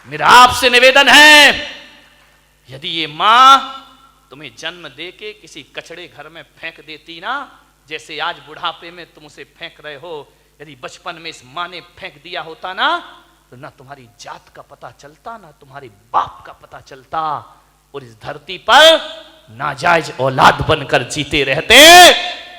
मेरा आपसे निवेदन है, यदि ये मां तुम्हें जन्म देके किसी कचड़े घर में फेंक देती ना, जैसे आज बुढ़ापे में तुम उसे फेंक रहे हो, यदि बचपन में इस मां ने फेंक दिया होता ना, तो ना तुम्हारी जात का पता चलता, ना तुम्हारे बाप का पता चलता, और इस धरती पर नाजायज औलाद बनकर जीते रहते।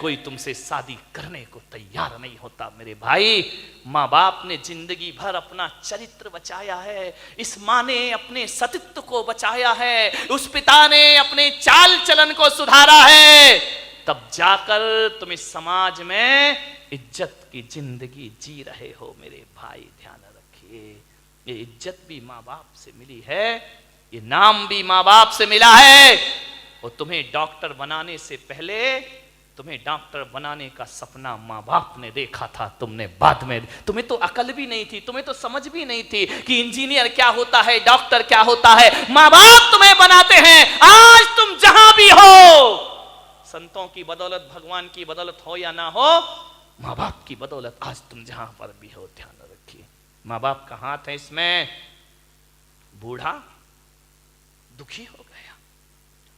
कोई तुमसे शादी करने को तैयार नहीं होता मेरे भाई। माँ बाप ने जिंदगी भर अपना चरित्र बचाया है, इस माँ ने अपने सतीत्व को बचाया है, उस पिता ने अपने चाल चलन को सुधारा है, तब जाकर तुम इस समाज में इज्जत की जिंदगी जी रहे हो मेरे भाई। ध्यान रखिए, ये इज्जत भी माँ बाप से मिली है, ये नाम भी माँ बाप से मिला है, और तुम्हें डॉक्टर बनाने से पहले तुम्हें डॉक्टर बनाने का सपना माँ बाप ने देखा था, तुमने बाद में, तुम्हें तो अकल भी नहीं थी, तुम्हें तो समझ भी नहीं थी कि इंजीनियर क्या होता है, डॉक्टर क्या होता है। माँ बाप तुम्हें बनाते हैं। आज तुम जहां भी हो, संतों की बदौलत, भगवान की बदौलत हो या ना हो, माँ बाप की बदौलत आज तुम जहां पर भी हो। ध्यान रखिए, माँ बाप का हाथ है इसमें। बूढ़ा दुखी हो गया,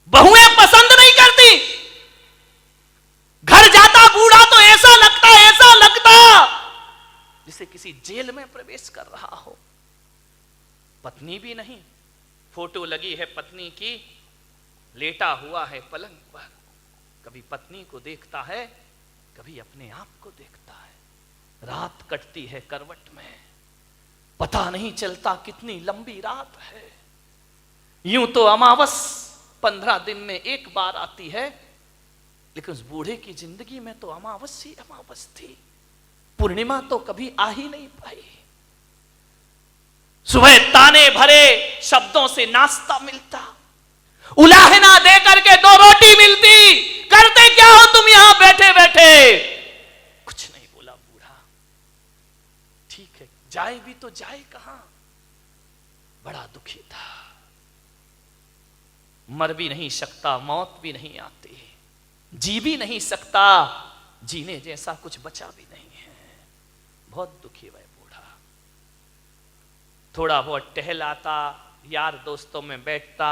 बहुएं पसंद नहीं करती, घर जाता बूढ़ा तो ऐसा लगता जैसे किसी जेल में प्रवेश कर रहा हो। पत्नी भी नहीं, फोटो लगी है पत्नी की, लेटा हुआ है पलंग पर, कभी पत्नी को देखता है, कभी अपने आप को देखता है। रात कटती है करवट में, पता नहीं चलता कितनी लंबी रात है। यूं तो अमावस 15 दिन में एक बार आती है, लेकिन उस बूढ़े की जिंदगी में तो अमावस ही अमावस थी, पूर्णिमा तो कभी आ ही नहीं पाई। सुबह ताने भरे शब्दों से नाश्ता मिलता, उलाहना दे करके 2 रोटी मिलती, करते क्या हो तुम यहां बैठे बैठे? कुछ नहीं बोला बूढ़ा। ठीक है, जाए भी तो जाए कहां? बड़ा दुखी था, मर भी नहीं सकता, मौत भी नहीं आती, जी भी नहीं सकता, जीने जैसा कुछ बचा भी नहीं है। बहुत दुखी हुआ बूढ़ा। थोड़ा बहुत टहलाता, यार दोस्तों में बैठता,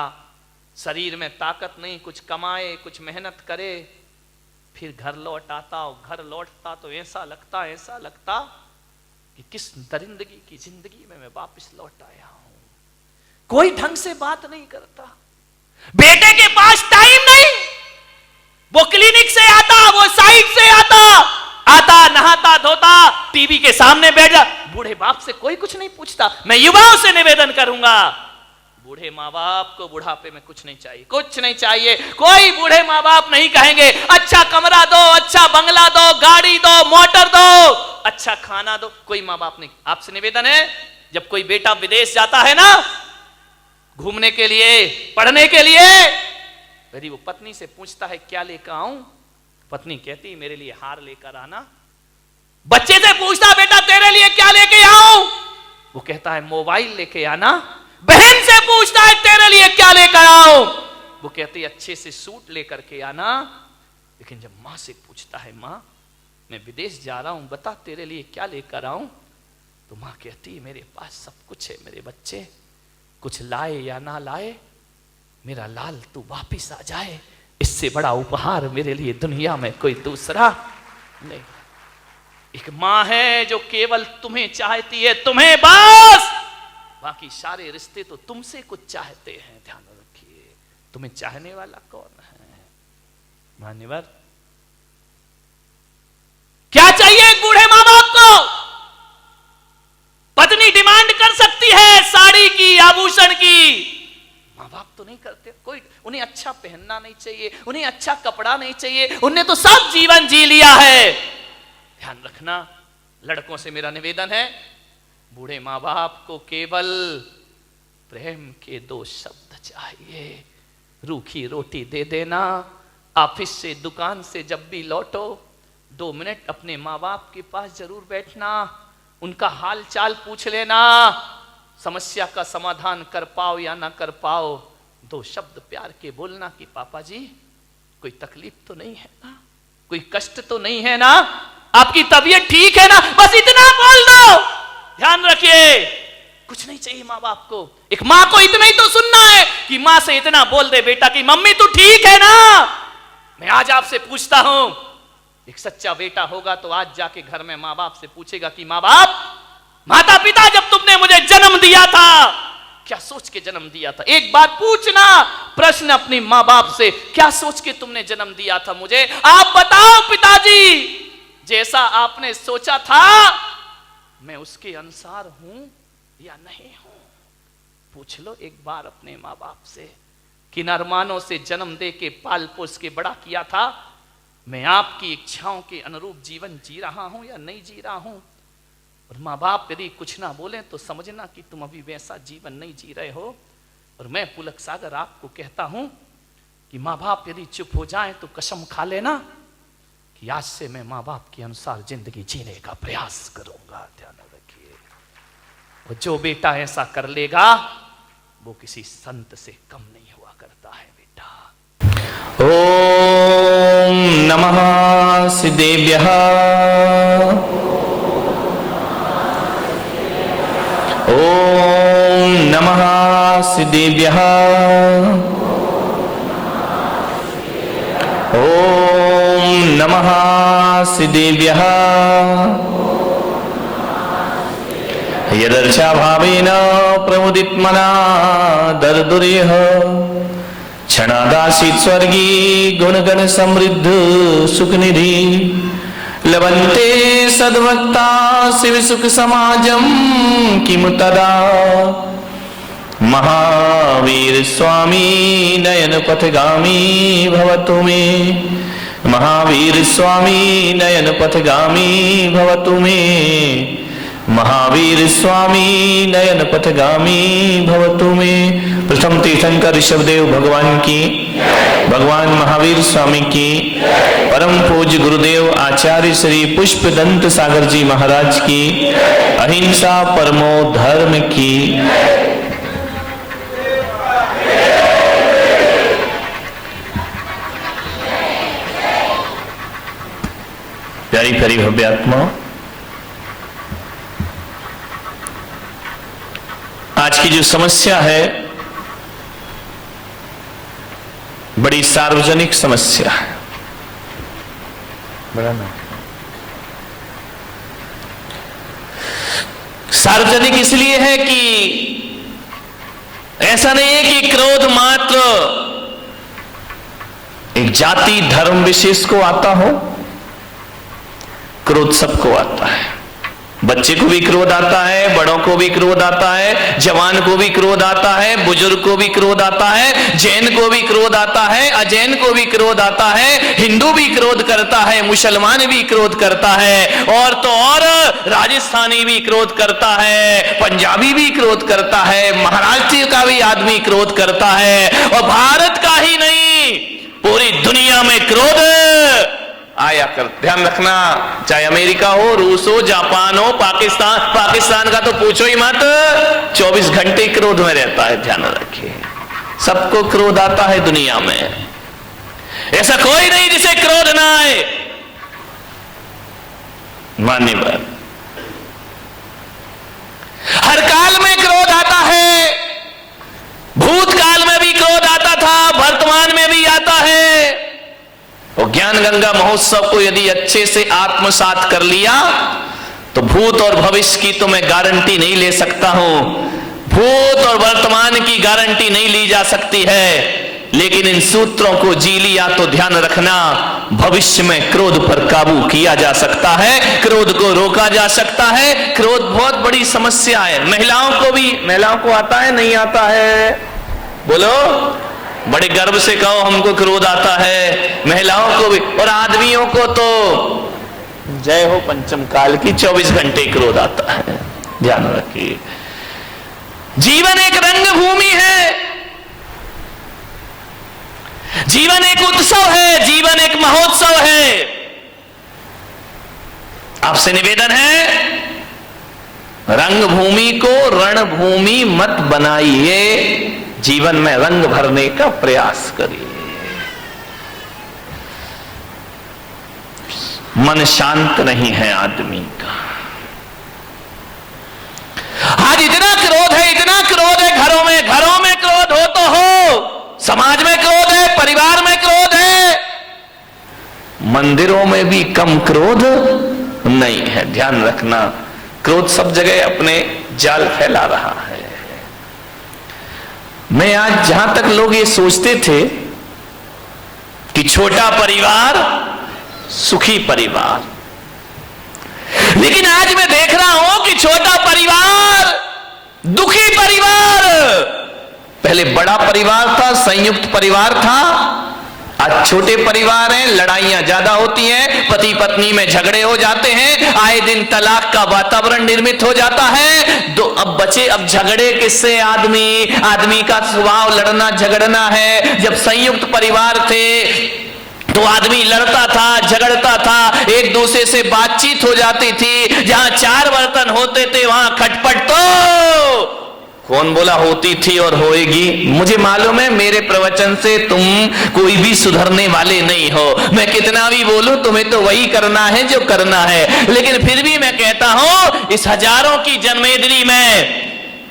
शरीर में ताकत नहीं, कुछ कमाए, कुछ मेहनत करे, फिर घर लौट आता, और घर लौटता तो ऐसा लगता कि किस दरिंदगी की जिंदगी में मैं वापस लौट आया हूं। कोई ढंग से बात नहीं करता, बेटे के पास टाइम नहीं, वो क्लिनिक से आता, वो साइट से आता नहाता धोता, टीवी के सामने बैठ जा। बूढ़े बाप से कोई कुछ नहीं पूछता। मैं युवाओं से निवेदन करूंगा, बूढ़े माँ बाप को बुढ़ापे में कुछ नहीं चाहिए, कुछ नहीं चाहिए। कोई बूढ़े माँ बाप नहीं कहेंगे अच्छा कमरा दो, अच्छा बंगला दो, गाड़ी दो, मोटर दो, अच्छा खाना दो, कोई माँ बाप नहीं। आपसे निवेदन है, जब कोई बेटा विदेश जाता है ना घूमने के लिए, पढ़ने के लिए, यदि वो पत्नी से पूछता है क्या लेकर आऊं, पत्नी कहती मेरे लिए हार लेकर आना। बच्चे से पूछता बेटा तेरे लिए क्या लेके आऊं, वो कहता है मोबाइल लेके आना। बहन से पूछता है तेरे लिए क्या लेकर आऊं, वो कहती अच्छे से सूट लेकर के आना। लेकिन जब मां से पूछता है मां मैं विदेश जा रहा हूं, बता तेरे लिए क्या लेकर आऊं, तो मां कहती मेरे पास सब कुछ है मेरे बच्चे, कुछ लाए या ना लाए, मेरा लाल तू वापिस आ जाए, इससे बड़ा उपहार मेरे लिए दुनिया में कोई दूसरा नहीं। एक मां है जो केवल तुम्हें चाहती है, तुम्हें बस, बाकी सारे रिश्ते तो तुमसे कुछ चाहते हैं। ध्यान रखिए, तुम्हें चाहने वाला कौन है? मान्यवर, क्या चाहिए एक बूढ़े मां बाप को? पत्नी डिमांड कर सकती है साड़ी की, आभूषण की, माँ बाप तो नहीं करते। कोई उन्हें अच्छा पहनना नहीं चाहिए, उन्हें अच्छा कपड़ा नहीं चाहिए, उन्हें तो सब जीवन जी लिया है। ध्यान रखना, लड़कों से मेरा निवेदन है, बूढ़े माँ बाप को केवल प्रेम के 2 शब्द चाहिए। रूखी रोटी दे देना, ऑफिस से दुकान से जब भी लौटो 2 मिनट अपने माँ बाप के पास जरूर बैठना, उनका हाल चाल पूछ लेना, समस्या का समाधान कर पाओ या ना कर पाओ, 2 शब्द प्यार के बोलना कि पापा जी कोई तकलीफ तो नहीं है ना, कोई कष्ट तो नहीं है ना, आपकी तबीयत ठीक है ना, बस इतना बोल दो। ध्यान रखिए, कुछ नहीं चाहिए माँ बाप को। एक माँ को इतना ही तो सुनना है कि माँ से इतना बोल दे बेटा कि मम्मी तू ठीक है ना। मैं आज आपसे पूछता हूं, एक सच्चा बेटा होगा तो आज जाके घर में माँ बाप से पूछेगा कि माँ बाप, माता पिता, जब तुमने मुझे जन्म दिया था क्या सोच के जन्म दिया था? एक बात पूछना प्रश्न अपनी माँ बाप से, क्या सोच के तुमने जन्म दिया था मुझे? आप बताओ पिताजी, जैसा आपने सोचा था मैं उसके अनुसार हूं या नहीं हूं? पूछ लो एक बार अपने माँ बाप से। किन अरमानों से जन्म दे के पाल पोस के बड़ा किया था, मैं आपकी इच्छाओं के अनुरूप जीवन जी रहा हूं या नहीं जी रहा हूं? और माँ बाप यदि कुछ ना बोले तो समझना कि तुम अभी वैसा जीवन नहीं जी रहे हो। और मैं पुलक सागर आपको कहता हूं कि माँ बाप यदि चुप हो जाएं तो कसम खा लेना कि आज से मैं माँ बाप के अनुसार जिंदगी जीने का प्रयास करूंगा। ध्यान रखिए, और जो बेटा ऐसा कर लेगा वो किसी संत से कम नहीं हुआ करता है बेटा। ओम नमः सिद्धेभ्यः। ओम नमः सिद्धेभ्यः। ओम नमः सिद्धेभ्यः। यदर्चा भावेन प्रमुदितमना दर्दुरेह क्षणादासीत् स्वर्गी गुणगण समृद्ध सुखनिधि लभन्ते सद्भक्ता शिव सुख समाजम किमु तदा। महावीर स्वामी नयन पथगामी भवतु मे। महावीर स्वामी नयन पथगामी भवतु मे। महावीर स्वामी नयन पथगामी भवतु मे। प्रथम तीर्थंकर ऋषभदेव भगवान की, भगवान महावीर स्वामी की, परम पूज्य गुरुदेव आचार्य श्री पुष्पदंत सागर जी महाराज की, अहिंसा परमो धर्म की। प्यारी प्यारी भव्य आत्मा, आज की जो समस्या है बड़ी सार्वजनिक समस्या है। बड़ा ना सार्वजनिक इसलिए है कि ऐसा नहीं है कि क्रोध मात्र एक जाति धर्म विशेष को आता हो। क्रोध सबको आता है। बच्चे को भी क्रोध आता है, बड़ों को भी क्रोध आता है, जवान को भी क्रोध आता है, बुजुर्ग को भी क्रोध आता है, जैन को भी क्रोध आता है, अजैन को भी क्रोध आता है, हिंदू भी क्रोध करता है, मुसलमान भी क्रोध करता है, और तो और राजस्थानी भी क्रोध करता है, पंजाबी भी क्रोध करता है, महाराष्ट्र का भी आदमी क्रोध करता है, और भारत का ही नहीं पूरी दुनिया में क्रोध आया कर। ध्यान रखना, चाहे अमेरिका हो, रूस हो, जापान हो, पाकिस्तान का तो पूछो ही मत, 24 घंटे क्रोध में रहता है। ध्यान रखिए, सबको क्रोध आता है दुनिया में। ऐसा कोई नहीं जिसे क्रोध ना आए। मानिए बात, हर काल में क्रोध आता है। भूतकाल में भी क्रोध आता था, वर्तमान में भी आता है। और ज्ञान गंगा महोत्सव को यदि अच्छे से आत्मसात कर लिया तो भूत और भविष्य की तो मैं गारंटी नहीं ले सकता हूं, भूत और वर्तमान की गारंटी नहीं ली जा सकती है, लेकिन इन सूत्रों को जी लिया तो ध्यान रखना, भविष्य में क्रोध पर काबू किया जा सकता है, क्रोध को रोका जा सकता है। क्रोध बहुत बड़ी समस्या है। महिलाओं को आता है, नहीं आता है? बोलो, बड़े गर्व से कहो हमको क्रोध आता है। महिलाओं को भी, और आदमियों को तो जय हो पंचम काल की, 24 घंटे क्रोध आता है। ध्यान रखिए, जीवन एक रंग भूमि है, जीवन एक उत्सव है, जीवन एक महोत्सव है। आपसे निवेदन है, रंग भूमि को रणभूमि मत बनाइए, जीवन में रंग भरने का प्रयास करिए। मन शांत नहीं है आदमी का। आज इतना क्रोध मंदिरों में भी कम क्रोध नहीं है। ध्यान रखना, क्रोध सब जगह अपने जाल फैला रहा है। मैं आज जहां तक लोग ये सोचते थे कि छोटा परिवार सुखी परिवार, लेकिन आज मैं देख रहा हूं कि छोटा परिवार दुखी परिवार। पहले बड़ा परिवार था, संयुक्त परिवार था, आज छोटे परिवार हैं, लड़ाइयां ज्यादा होती हैं, पति पत्नी में झगड़े हो जाते हैं, आए दिन तलाक का वातावरण निर्मित हो जाता है। अब बचे अब झगड़े किससे? आदमी का स्वभाव लड़ना झगड़ना है। जब संयुक्त परिवार थे तो आदमी लड़ता था, झगड़ता था, एक दूसरे से बातचीत हो जाती थी। जहां 4 बर्तन होते थे वहां खटपट तो कौन बोला होती थी और होएगी। मुझे मालूम है मेरे प्रवचन से तुम कोई भी सुधरने वाले नहीं हो। मैं कितना भी बोलूं तुम्हें तो वही करना है जो करना है, लेकिन फिर भी मैं कहता हूं इस हजारों की जन्मेदिनी में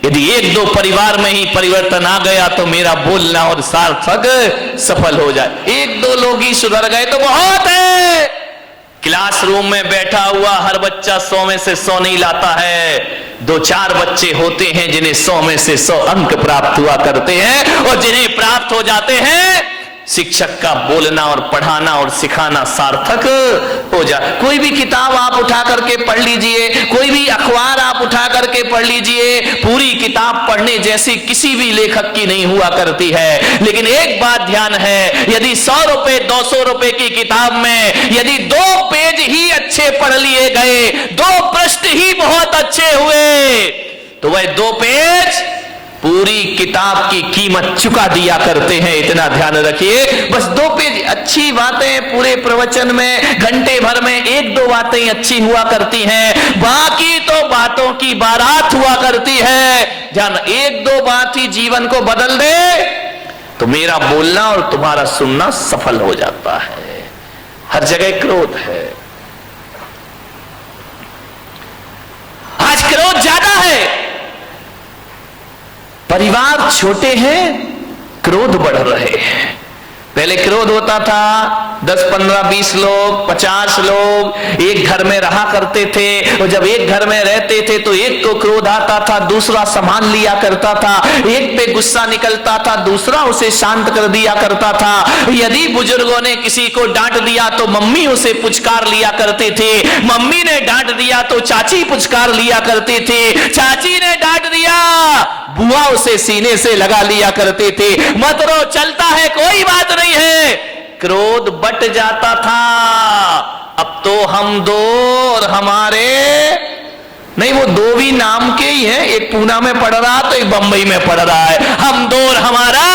यदि 1-2 परिवार में ही परिवर्तन आ गया तो मेरा बोलना और सार्थक सफल हो जाए। 1-2 लोग ही सुधर गए तो बहुत है। क्लासरूम में बैठा हुआ हर बच्चा 100 में से 100 नहीं लाता है। 2-4 बच्चे होते हैं जिन्हें 100 में से 100 अंक प्राप्त हुआ करते हैं, और जिन्हें प्राप्त हो जाते हैं शिक्षक का बोलना और पढ़ाना और सिखाना सार्थक हो जाए। कोई भी किताब आप उठा करके पढ़ लीजिए, कोई भी अखबार आप उठा करके पढ़ लीजिए, पूरी किताब पढ़ने जैसी किसी भी लेखक की नहीं हुआ करती है। लेकिन एक बात ध्यान है, यदि 100 रुपए 200 रुपए की किताब में यदि 2 पेज ही अच्छे पढ़ लिए गए, 2 पृष्ठ ही बहुत अच्छे हुए, तो वह 2 पेज पूरी किताब की कीमत चुका दिया करते हैं। इतना ध्यान रखिए। बस 2 पेज अच्छी बातें पूरे प्रवचन में घंटे भर में 1-2 बातें अच्छी हुआ करती हैं, बाकी तो बातों की बारात हुआ करती है। ध्यान, 1-2 बात ही जीवन को बदल दे तो मेरा बोलना और तुम्हारा सुनना सफल हो जाता है। हर जगह क्रोध है, आज क्रोध ज्यादा है। परिवार छोटे हैं, क्रोध बढ़ रहे हैं। पहले क्रोध होता था 10, 15, 20 लोग, 50 लोग एक घर में रहा करते थे, और जब एक घर में रहते थे तो एक को क्रोध आता था, दूसरा संभाल लिया करता था। एक पे गुस्सा निकलता था, दूसरा उसे शांत कर दिया करता था। यदि बुजुर्गों ने किसी को डांट दिया तो मम्मी उसे पुचकार लिया करती थी, मम्मी ने डांट दिया तो चाची पुचकार लिया करती थी, चाची ने डांट दिया बुआ उसे सीने से लगा लिया करती थी। मत रो, चलता है, कोई बात नहीं है। क्रोध बट जाता था। अब तो हम 2 और हमारे नहीं, वो 2 भी नाम के ही हैं, एक पूना में पढ़ रहा तो एक बंबई में पढ़ रहा है। हम 2 और हमारा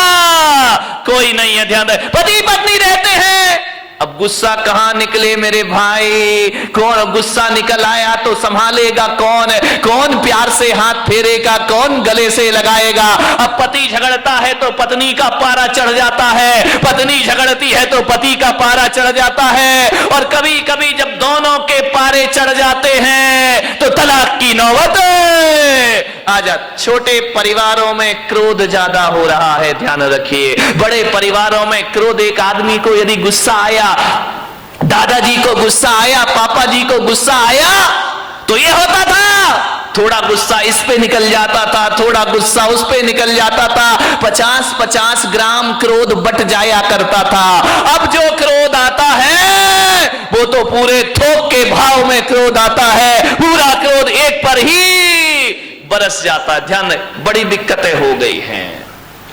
कोई नहीं है। ध्यान रहे, पति पत्नी रहते हैं। अब गुस्सा कहां निकले मेरे भाई? कौन गुस्सा निकल आया तो संभालेगा कौन? कौन प्यार से हाथ फेरेगा? कौन गले से लगाएगा? अब पति झगड़ता है तो पत्नी का पारा चढ़ जाता है, पत्नी झगड़ती है तो पति का पारा चढ़ जाता है, और कभी कभी जब दोनों के पारे चढ़ जाते हैं तो तलाक की नौबत आ जाती। छोटे परिवारों में क्रोध ज्यादा हो रहा है, ध्यान रखिए। बड़े परिवारों में क्रोध, एक आदमी को यदि गुस्सा आया, दादाजी को गुस्सा आया, पापा जी को गुस्सा आया, तो ये होता था थोड़ा गुस्सा इस पे निकल जाता था, थोड़ा गुस्सा उस पे निकल जाता था। 50-50 ग्राम क्रोध बट जाया करता था। अब जो क्रोध आता है वो तो पूरे थोक के भाव में क्रोध आता है, पूरा क्रोध एक पर ही बरस जाता है। ध्यान, बड़ी दिक्कतें हो गई हैं।